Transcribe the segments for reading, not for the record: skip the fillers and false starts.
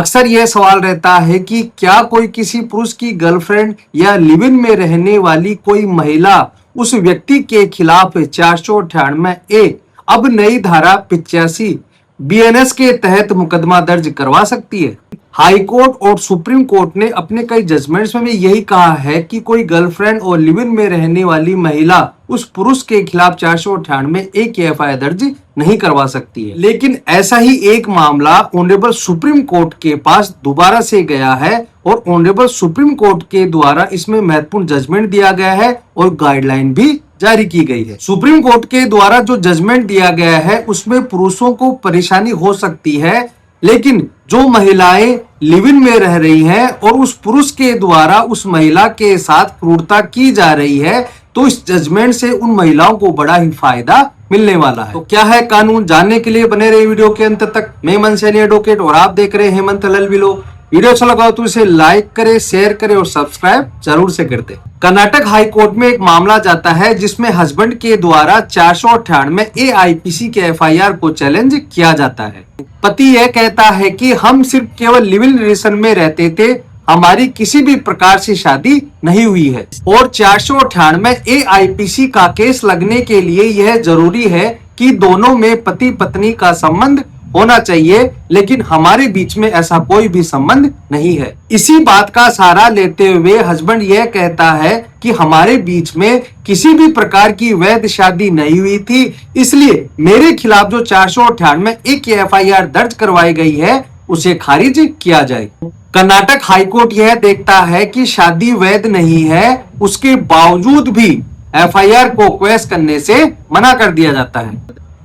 अक्सर यह सवाल रहता है कि क्या कोई किसी पुरुष की गर्लफ्रेंड या लिव इन में रहने वाली कोई महिला उस व्यक्ति के खिलाफ 498 ए अब नई धारा 85 बीएनएस के तहत मुकदमा दर्ज करवा सकती है। हाई कोर्ट और सुप्रीम कोर्ट ने अपने कई जजमेंट्स में यही कहा है कि कोई गर्लफ्रेंड और लिव इन में रहने वाली महिला उस पुरुष के खिलाफ 498 ए की एफआईआर दर्ज नहीं करवा सकती है। लेकिन ऐसा ही एक मामला ऑनरेबल सुप्रीम कोर्ट के पास दोबारा से गया है और ऑनरेबल सुप्रीम कोर्ट के द्वारा इसमें महत्वपूर्ण जजमेंट दिया गया है और गाइडलाइन भी जारी की गई है। सुप्रीम कोर्ट के द्वारा जो जजमेंट दिया गया है उसमें पुरुषों को परेशानी हो सकती है, लेकिन जो महिलाएं लिव इन में रह रही हैं और उस पुरुष के द्वारा उस महिला के साथ क्रूरता की जा रही है, तो इस जजमेंट से उन महिलाओं को बड़ा ही फायदा मिलने वाला है। तो क्या है कानून, जानने के लिए बने रहे वीडियो के अंत तक। मैं हेमंत सैनी एडवोकेट और आप देख रहे हैं हेमंत लल बिलो। वीडियो अच्छा लगा तो इसे लाइक करें, शेयर करें और सब्सक्राइब जरूर से कर दे। कर्नाटक हाई कोर्ट में एक मामला जाता है जिसमें हस्बैंड के द्वारा 498 ए आईपीसी के एफआईआर को चैलेंज किया जाता है। पति यह कहता है कि हम सिर्फ केवल लिव इन रिलेशन में रहते थे, हमारी किसी भी प्रकार से शादी नहीं हुई है और 498 ए आईपीसी का केस लगने के लिए यह जरूरी है कि दोनों में पति पत्नी का संबंध होना चाहिए, लेकिन हमारे बीच में ऐसा कोई भी संबंध नहीं है। इसी बात का सहारा लेते हुए हस्बैंड यह कहता है कि हमारे बीच में किसी भी प्रकार की वैध शादी नहीं हुई थी, इसलिए मेरे खिलाफ जो 498 ए की एफआईआर दर्ज करवाई गई है उसे खारिज किया जाए। कर्नाटक हाईकोर्ट यह देखता है कि शादी वैध नहीं है, उसके बावजूद भी एफआईआर को क्वेश करने से मना कर दिया जाता है।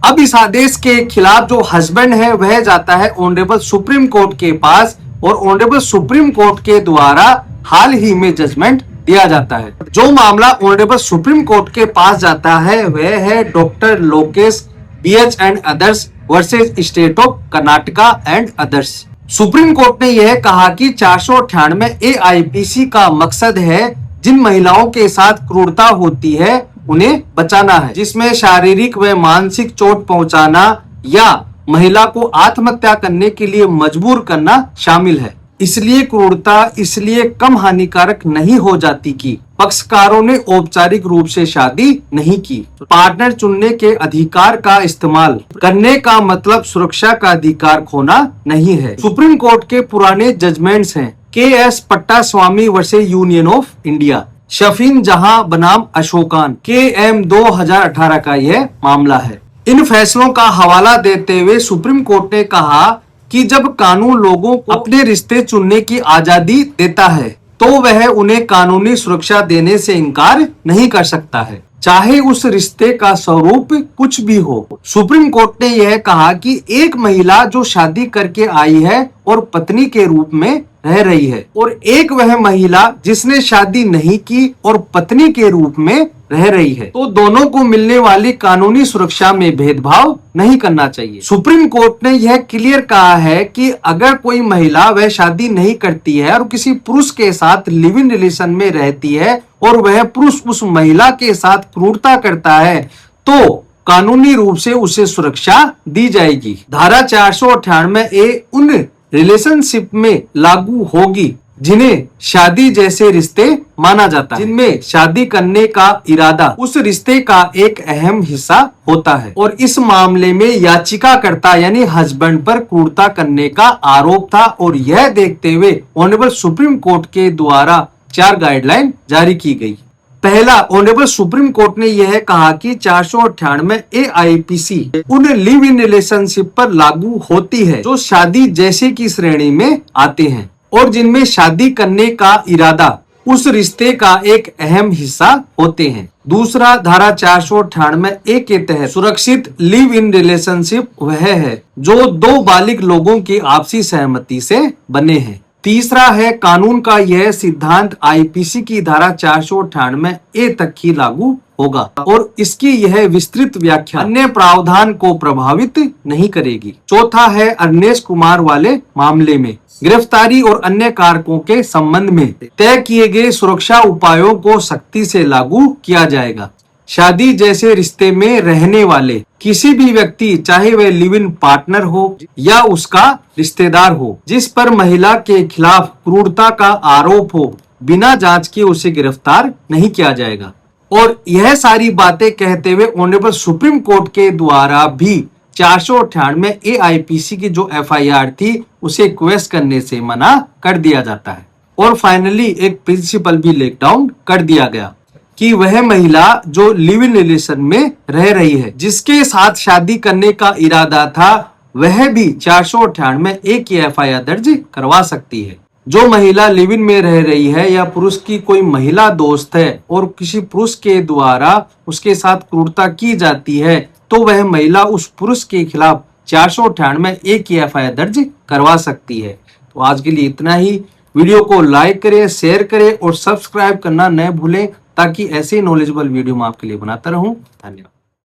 अब इस आदेश के खिलाफ जो हस्बैंड है वह जाता है ऑनरेबल सुप्रीम कोर्ट के पास और ऑनरेबल सुप्रीम कोर्ट के द्वारा हाल ही में जजमेंट दिया जाता है। जो मामला ऑनरेबल सुप्रीम कोर्ट के पास जाता है वह है doctor Lokesh BH and others versus state of Karnataka and others. Supreme court ने यह कहा कि 498 ए आईपीसी का मकसद है जिन महिलाओं के साथ क्रूरता होती है उन्हें बचाना है, जिसमें शारीरिक व मानसिक चोट पहुंचाना या महिला को आत्महत्या करने के लिए मजबूर करना शामिल है। इसलिए क्रूरता इसलिए कम हानिकारक नहीं हो जाती कि पक्षकारों ने औपचारिक रूप से शादी नहीं की। पार्टनर चुनने के अधिकार का इस्तेमाल करने का मतलब सुरक्षा का अधिकार खोना नहीं है। सुप्रीम कोर्ट के पुराने जजमेंट्स हैं K S. Puttaswamy versus Union of India, Shafin Jahan बनाम अशोकान, के.एम. 2018 का यह मामला है। इन फैसलों का हवाला देते हुए सुप्रीम कोर्ट ने कहा कि जब कानून लोगों को अपने रिश्ते चुनने की आजादी देता है तो वह उन्हें कानूनी सुरक्षा देने से इनकार नहीं कर सकता है, चाहे उस रिश्ते का स्वरूप कुछ भी हो। सुप्रीम कोर्ट ने यह कहा कि एक महिला जो शादी करके आई है और पत्नी के रूप में रह रही है और एक वह महिला जिसने शादी नहीं की और पत्नी के रूप में रह रही है, तो दोनों को मिलने वाली कानूनी सुरक्षा में भेदभाव नहीं करना चाहिए। सुप्रीम कोर्ट ने यह क्लियर कहा है कि अगर कोई महिला वह शादी नहीं करती है और किसी पुरुष के साथ लिव इन रिलेशन में रहती है और वह पुरुष उस महिला के साथ क्रूरता करता है तो कानूनी रूप से उसे सुरक्षा दी जाएगी। धारा 498 ए उन रिलेशनशिप में लागू होगी जिन्हें शादी जैसे रिश्ते माना जाता है, जिनमें शादी करने का इरादा उस रिश्ते का एक अहम हिस्सा होता है और इस मामले में याचिकाकर्ता यानी हस्बैंड पर क्रूरता करने का आरोप था और यह देखते हुए ऑनरेबल सुप्रीम कोर्ट के द्वारा 4 गाइडलाइन जारी की गई। पहला, ऑनरेबल सुप्रीम कोर्ट ने यह कहा कि 498 ए आईपीसी उन लिव इन रिलेशनशिप पर लागू होती है जो शादी जैसे की श्रेणी में आते हैं और जिनमें शादी करने का इरादा उस रिश्ते का एक अहम हिस्सा होते हैं। दूसरा, धारा 498 ए के तहत सुरक्षित लिव इन रिलेशनशिप वह है जो 2 बालिग लोगों की आपसी सहमति से बने हैं। तीसरा है कानून का यह सिद्धांत आईपीसी की धारा 498 ए तक ही लागू होगा और इसकी यह विस्तृत व्याख्या अन्य प्रावधान को प्रभावित नहीं करेगी। चौथा है अर्नेश कुमार वाले मामले में गिरफ्तारी और अन्य कारकों के संबंध में तय किए गए सुरक्षा उपायों को सख्ती से लागू किया जाएगा। शादी जैसे रिश्ते में रहने वाले किसी भी व्यक्ति, चाहे वह लिव इन पार्टनर हो या उसका रिश्तेदार हो, जिस पर महिला के खिलाफ क्रूरता का आरोप हो, बिना जांच के उसे गिरफ्तार नहीं किया जाएगा। और यह सारी बातें कहते हुए ऑनरेबल सुप्रीम कोर्ट के द्वारा भी 498 AIPC की जो FIR थी उसे क्वेश्चन करने से मना कर दिया जाता है। और फाइनली एक प्रिंसिपल भी लेक डाउन कर दिया गया कि वह महिला जो लिव इन रिलेशन में रह रही है, जिसके साथ शादी करने का इरादा था, वह भी 498 की FIR दर्ज करवा सकती है। जो महिला लिव इन में रह रही है या पुरुष की कोई महिला दोस्त है और किसी पुरुष के द्वारा उसके साथ क्रूरता की जाती है, तो वह महिला उस पुरुष के खिलाफ 498 की FIR दर्ज करवा सकती है। तो आज के लिए इतना ही। वीडियो को लाइक करें, शेयर करें और सब्सक्राइब करना न भूलें, ताकि ऐसे नॉलेजेबल वीडियो मैं आपके लिए बनाता रहूं। धन्यवाद।